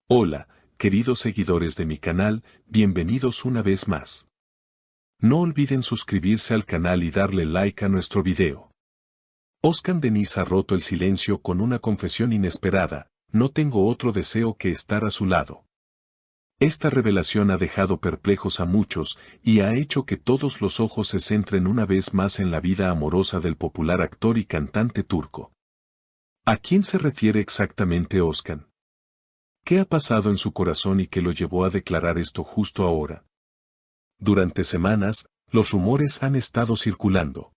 Hola, queridos seguidores de mi canal, bienvenidos una vez más. No olviden suscribirse al canal y darle like a nuestro video. Oscar Denis ha roto el silencio con una confesión inesperada: no tengo otro deseo que estar a su lado. Esta revelación ha dejado perplejos a muchos y ha hecho que todos los ojos se centren una vez más en la vida amorosa del popular actor y cantante turco. ¿A quién se refiere exactamente Oscar? ¿Qué ha pasado en su corazón y que lo llevó a declarar esto justo ahora? Durante semanas, los rumores han estado circulando.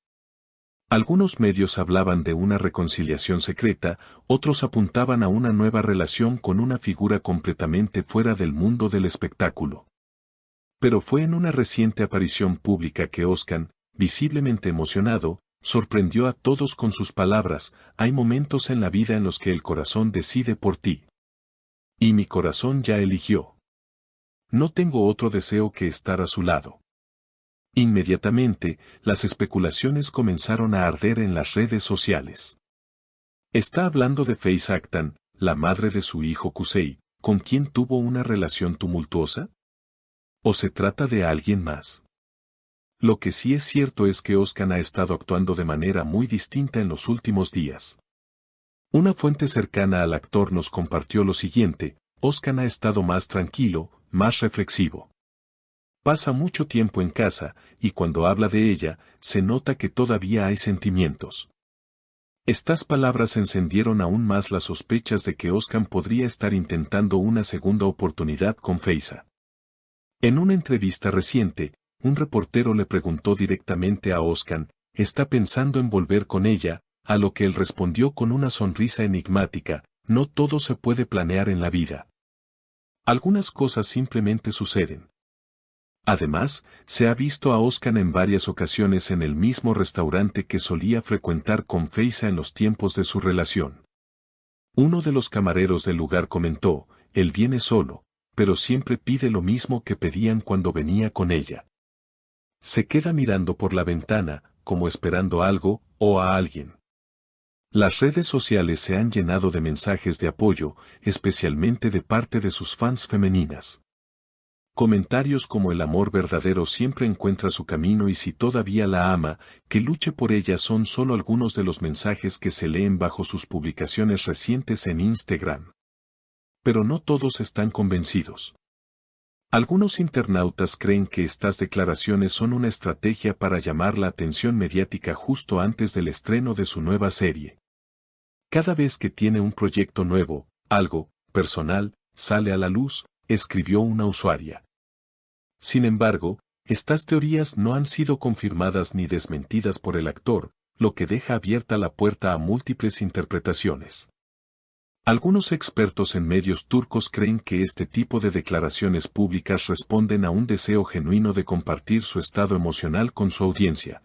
Algunos medios hablaban de una reconciliación secreta, otros apuntaban a una nueva relación con una figura completamente fuera del mundo del espectáculo. Pero fue en una reciente aparición pública que Oscar, visiblemente emocionado, sorprendió a todos con sus palabras: hay momentos en la vida en los que el corazón decide por ti. Y mi corazón ya eligió. No tengo otro deseo que estar a su lado. Inmediatamente, las especulaciones comenzaron a arder en las redes sociales. ¿Está hablando de Feyza Aktan, la madre de su hijo Kuzey, con quien tuvo una relación tumultuosa? ¿O se trata de alguien más? Lo que sí es cierto es que Oscar ha estado actuando de manera muy distinta en los últimos días. Una fuente cercana al actor nos compartió lo siguiente: Oscar ha estado más tranquilo, más reflexivo. Pasa mucho tiempo en casa, y cuando habla de ella, se nota que todavía hay sentimientos. Estas palabras encendieron aún más las sospechas de que Oscar podría estar intentando una segunda oportunidad con Feyza. En una entrevista reciente, un reportero le preguntó directamente a Oscar: ¿está pensando en volver con ella? A lo que él respondió con una sonrisa enigmática: no todo se puede planear en la vida. Algunas cosas simplemente suceden. Además, se ha visto a Oscar en varias ocasiones en el mismo restaurante que solía frecuentar con Feyza en los tiempos de su relación. Uno de los camareros del lugar comentó: él viene solo, pero siempre pide lo mismo que pedían cuando venía con ella. Se queda mirando por la ventana, como esperando algo, o a alguien. Las redes sociales se han llenado de mensajes de apoyo, especialmente de parte de sus fans femeninas. Comentarios como: el amor verdadero siempre encuentra su camino y si todavía la ama, que luche por ella, son solo algunos de los mensajes que se leen bajo sus publicaciones recientes en Instagram. Pero no todos están convencidos. Algunos internautas creen que estas declaraciones son una estrategia para llamar la atención mediática justo antes del estreno de su nueva serie. Cada vez que tiene un proyecto nuevo, algo personal sale a la luz, escribió una usuaria. Sin embargo, estas teorías no han sido confirmadas ni desmentidas por el actor, lo que deja abierta la puerta a múltiples interpretaciones. Algunos expertos en medios turcos creen que este tipo de declaraciones públicas responden a un deseo genuino de compartir su estado emocional con su audiencia,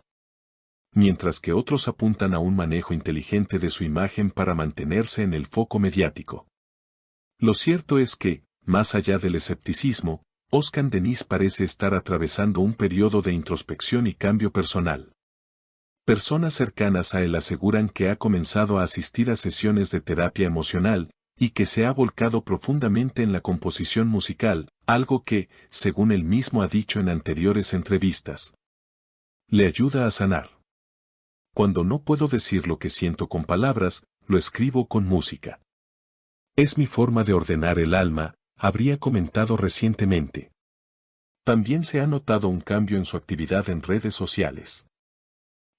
mientras que otros apuntan a un manejo inteligente de su imagen para mantenerse en el foco mediático. Lo cierto es que, más allá del escepticismo, Oscar Denis parece estar atravesando un periodo de introspección y cambio personal. Personas cercanas a él aseguran que ha comenzado a asistir a sesiones de terapia emocional, y que se ha volcado profundamente en la composición musical, algo que, según él mismo ha dicho en anteriores entrevistas, le ayuda a sanar. Cuando no puedo decir lo que siento con palabras, lo escribo con música. Es mi forma de ordenar el alma, habría comentado recientemente. También se ha notado un cambio en su actividad en redes sociales.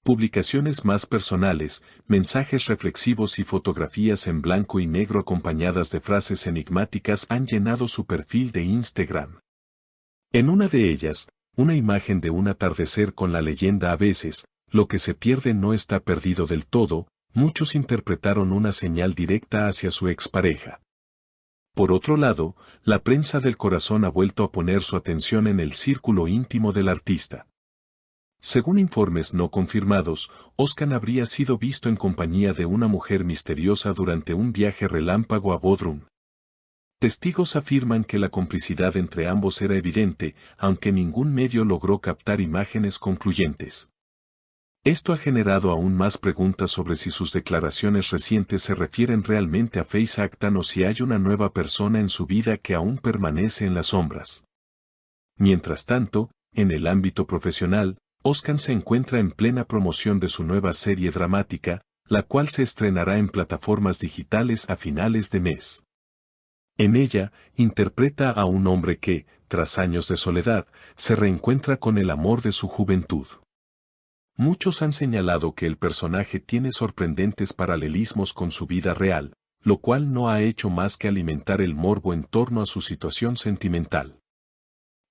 Publicaciones más personales, mensajes reflexivos y fotografías en blanco y negro acompañadas de frases enigmáticas han llenado su perfil de Instagram. En una de ellas, una imagen de un atardecer con la leyenda: a veces, lo que se pierde no está perdido del todo. Muchos interpretaron una señal directa hacia su expareja. Por otro lado, la prensa del corazón ha vuelto a poner su atención en el círculo íntimo del artista. Según informes no confirmados, Oscar habría sido visto en compañía de una mujer misteriosa durante un viaje relámpago a Bodrum. Testigos afirman que la complicidad entre ambos era evidente, aunque ningún medio logró captar imágenes concluyentes. Esto ha generado aún más preguntas sobre si sus declaraciones recientes se refieren realmente a Face Aktan o si hay una nueva persona en su vida que aún permanece en las sombras. Mientras tanto, en el ámbito profesional, Özkan se encuentra en plena promoción de su nueva serie dramática, la cual se estrenará en plataformas digitales a finales de mes. En ella, interpreta a un hombre que, tras años de soledad, se reencuentra con el amor de su juventud. Muchos han señalado que el personaje tiene sorprendentes paralelismos con su vida real, lo cual no ha hecho más que alimentar el morbo en torno a su situación sentimental.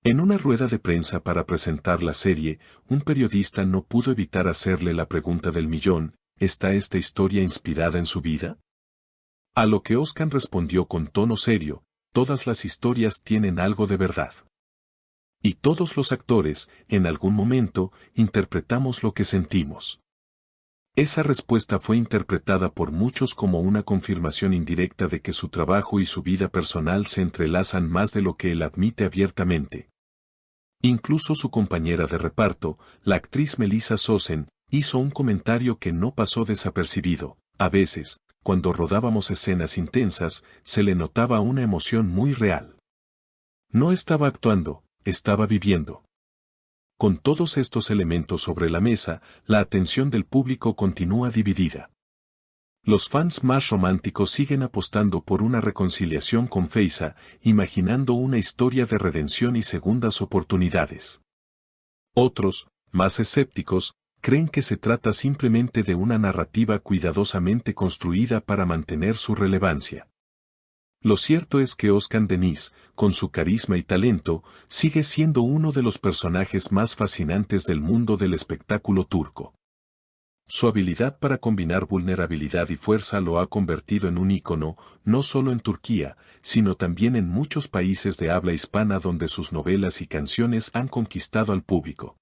En una rueda de prensa para presentar la serie, un periodista no pudo evitar hacerle la pregunta del millón: ¿está esta historia inspirada en su vida? A lo que Özkan respondió con tono serio: todas las historias tienen algo de verdad. Y todos los actores, en algún momento, interpretamos lo que sentimos. Esa respuesta fue interpretada por muchos como una confirmación indirecta de que su trabajo y su vida personal se entrelazan más de lo que él admite abiertamente. Incluso su compañera de reparto, la actriz Melissa Sosen, hizo un comentario que no pasó desapercibido: a veces, cuando rodábamos escenas intensas, se le notaba una emoción muy real. No estaba actuando, estaba viviendo. Con todos estos elementos sobre la mesa, la atención del público continúa dividida. Los fans más románticos siguen apostando por una reconciliación con Feyza, imaginando una historia de redención y segundas oportunidades. Otros, más escépticos, creen que se trata simplemente de una narrativa cuidadosamente construida para mantener su relevancia. Lo cierto es que Özkan Deniz, con su carisma y talento, sigue siendo uno de los personajes más fascinantes del mundo del espectáculo turco. Su habilidad para combinar vulnerabilidad y fuerza lo ha convertido en un ícono, no solo en Turquía, sino también en muchos países de habla hispana donde sus novelas y canciones han conquistado al público.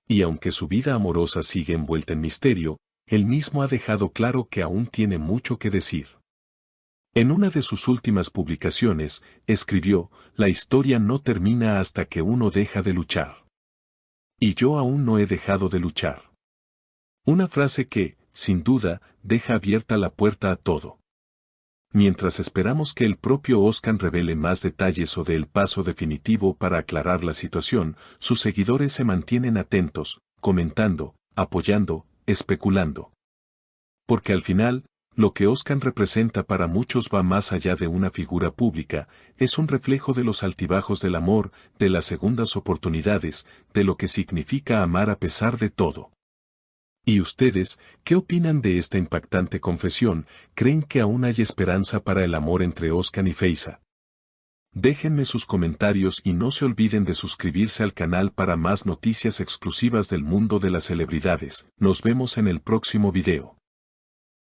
Y aunque su vida amorosa sigue envuelta en misterio, él mismo ha dejado claro que aún tiene mucho que decir. En una de sus últimas publicaciones, escribió: la historia no termina hasta que uno deja de luchar. Y yo aún no he dejado de luchar. Una frase que, sin duda, deja abierta la puerta a todo. Mientras esperamos que el propio Özkan revele más detalles o dé el paso definitivo para aclarar la situación, sus seguidores se mantienen atentos, comentando, apoyando, especulando. Porque al final, lo que Özkan representa para muchos va más allá de una figura pública, es un reflejo de los altibajos del amor, de las segundas oportunidades, de lo que significa amar a pesar de todo. ¿Y ustedes, qué opinan de esta impactante confesión? ¿Creen que aún hay esperanza para el amor entre Özkan y Feyza? Déjenme sus comentarios y no se olviden de suscribirse al canal para más noticias exclusivas del mundo de las celebridades. Nos vemos en el próximo video.